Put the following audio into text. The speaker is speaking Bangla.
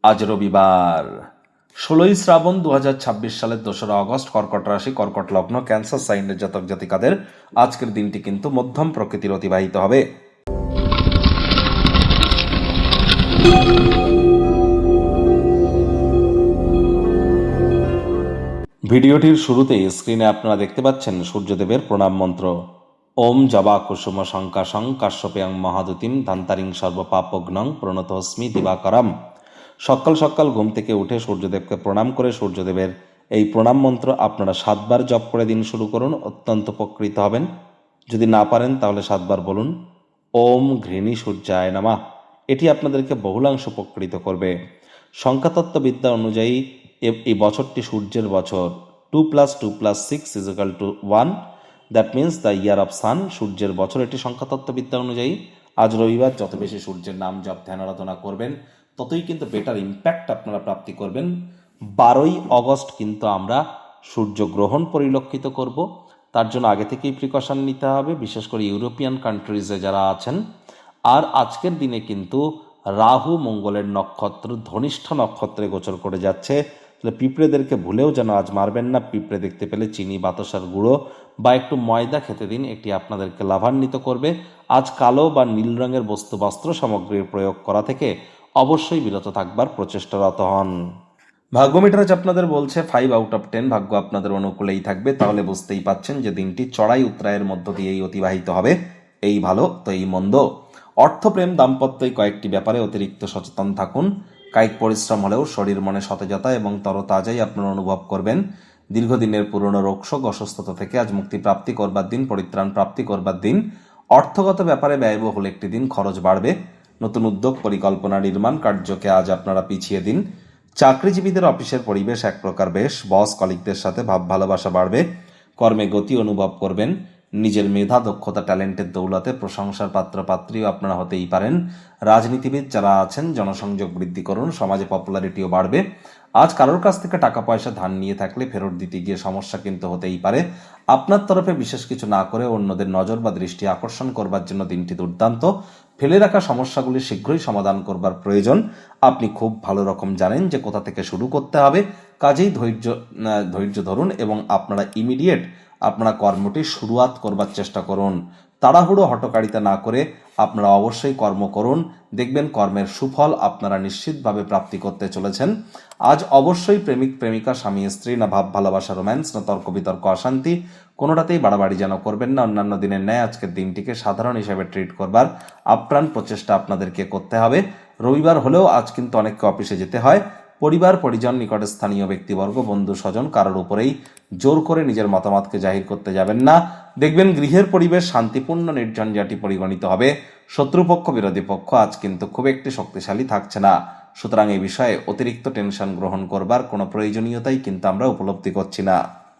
আজ রবিবার 16ই শ্রাবণ 2026 সালের 2রা আগস্ট। কর্কট রাশি, কর্কট লগ্ন, ক্যান্সার সাইনের জাতক জাতিকাদের আজকের দিনটি কিন্তু মধ্যম প্রকৃতির অতিবাহিত হবে। ভিডিওটির শুরুতেই স্ক্রিনে আপনারা দেখতে পাচ্ছেন সূর্যদেবের প্রণাম মন্ত্র। ওম জবা কুসুম শঙ্কাশং কাশ্যপেয়ং মহাদুতিম ধান্তারিং সর্বপাপগ্নং প্রণতস্মি দিবাকরম। সকাল সকাল ঘুম থেকে উঠে সূর্যদেবকে প্রণাম করে সূর্যদেবের এই প্রণাম মন্ত্র আপনারা 7 বার জপ করে দিন শুরু করুন, অত্যন্ত উপকৃত হবেন। যদি না পারেন তাহলে 7 বার বলুন ওম ঘৃণী সূর্যায় নমঃ। এটি আপনাদেরকে বহুলাংশ উপকৃত করবে। সংখ্যাতত্ত্ববিদ্যা অনুযায়ী এই বছরটি সূর্যের বছর। 2 + 2 + 6 = 1, that means the year of sun. সূর্যের বছর এটি সংখ্যাতত্ত্ববিদ্যা অনুযায়ী। আজ রবিবার যত বেশি সূর্যের নাম জপ ধ্যান আরাধনা করবেন ততই কিন্তু বেটার ইম্প্যাক্ট আপনারা প্রাপ্তি করবেন। 12ই আগস্ট কিন্তু আমরা সূর্যগ্রহণ পরিলক্ষিত করব। তার জন্য আগে থেকেই প্রিকশন নিতে হবে, বিশেষ করে ইউরোপিয়ান কান্ট্রিজে যারা আছেন। আর আজকের দিনে কিন্তু রাহু মঙ্গলের নক্ষত্র ধনিষ্ঠ নক্ষত্রে গোচর করে যাচ্ছে। তাহলে পিঁপড়েদেরকে ভুলেও যেন আজ মারবেন না। পিঁপড়ে দেখতে পেলে চিনি, বাতাসার গুঁড়ো বা একটু ময়দা খেতে দিন, এটি আপনাদেরকে লাভান্বিত করবে। আজ কালো বা নীল রঙের বস্ত্র সামগ্রীর প্রয়োগ করা থেকে অবশ্যই বিরত থাকবার প্রচেষ্টারত হন। ভাগ্য মিটার আজ আপনাদের বলছে 5/10। ভাগ্য আপনাদের অনুকূলেই থাকবে। তাহলে বুঝতেই পাচ্ছেন যে দিনটি চড়াই উত্তরায়ের মধ্য দিয়েই অতিবাহিত হবে। এই ভালো তো এই মন্দ। অর্থপ্রেম, দাম্পত্য এই কয়েকটি ব্যাপারে অতিরিক্ত সচেতন থাকুন। কায়িক পরিশ্রম হলেও শরীর মনে সতেজতা এবং তরতাজাই আপনারা অনুভব করবেন। দীর্ঘদিনের পুরনো রোগশোক অসুস্থতা থেকে আজ মুক্তি প্রাপ্তি করবার দিন, পরিত্রাণ প্রাপ্তি করবার দিন। অর্থগত ব্যাপারে ব্যয়বহুল একটি দিন, খরচ বাড়বে। নতুন উদ্যোগ, পরিকল্পনা, নির্মাণ কার্যকে আজ আপনারা পিছিয়ে দিন। চাকরিজীবীদের অফিসের পরিবেশ এক প্রকার বেশ। বস কলিগদের সাথে ভাব ভালোবাসা বাড়বে। কর্মে গতি অনুভব করবেন। নিজের মেধা, দক্ষতা, ট্যালেন্টের দৌলতে প্রশংসার পাত্রপাত্রীও আপনারা হতেই পারেন। রাজনীতিবিদ যারা আছেন জনসংযোগ বৃদ্ধি করুন, সমাজে পপুলারিটিও বাড়বে। আজ কারোর কাছ থেকে টাকা পয়সা ধার নিয়ে থাকলে ফেরত দিতে গিয়ে সমস্যা কিন্তু হতেই পারে। আপনার তরফে বিশেষ কিছু না করে অন্যদের নজর বা দৃষ্টি আকর্ষণ করবার জন্য দিনটি দুর্দান্ত। ফেলে রাখা সমস্যাগুলি শীঘ্রই সমাধান করবার প্রয়োজন। আপনি খুব ভালো রকম জানেন যে কোথা থেকে শুরু করতে হবে। কাজেই ধৈর্য ধরুন এবং আপনারা ইমিডিয়েট আপনারা কর্মটি শুরুয়াত করবার চেষ্টা করুন। তাড়াহুড়ো হটকারিতা না করে আপনারা অবশ্যই কর্ম করুন। দেখবেন কর্মের সুফল আপনারা নিশ্চিতভাবে প্রাপ্তি করতে চলেছেন। আজ অবশ্যই প্রেমিক প্রেমিকা, স্বামী স্ত্রী, না ভাব ভালোবাসা রোম্যান্স, না তর্ক বিতর্ক অশান্তি, কোনোটাতেই বাড়াবাড়ি যেন করবেন না। অন্যান্য দিনের ন্যায় আজকের দিনটিকে সাধারণ হিসেবে ট্রিট করবার আপ্রাণ প্রচেষ্টা আপনাদেরকে করতে হবে। রবিবার হলেও আজ কিন্তু অনেককে অফিসে যেতে হয়। পরিবার পরিজন, নিকট স্থানীয় ব্যক্তিবর্গ, বন্ধু স্বজন কারোর উপরেই জোর করে নিজের মতামতকে জাহির করতে যাবেন না। দেখবেন গৃহের পরিবেশ শান্তিপূর্ণ, নির্ঝঞ্ঝাটি পরিগণিত হবে। শত্রুপক্ষ বিরোধী পক্ষ আজ কিন্তু খুব একটি শক্তিশালী থাকছে না। সুতরাং এই বিষয়ে অতিরিক্ত টেনশন গ্রহণ করবার কোনো প্রয়োজনীয়তাই কিন্তু আমরা উপলব্ধি করছি না।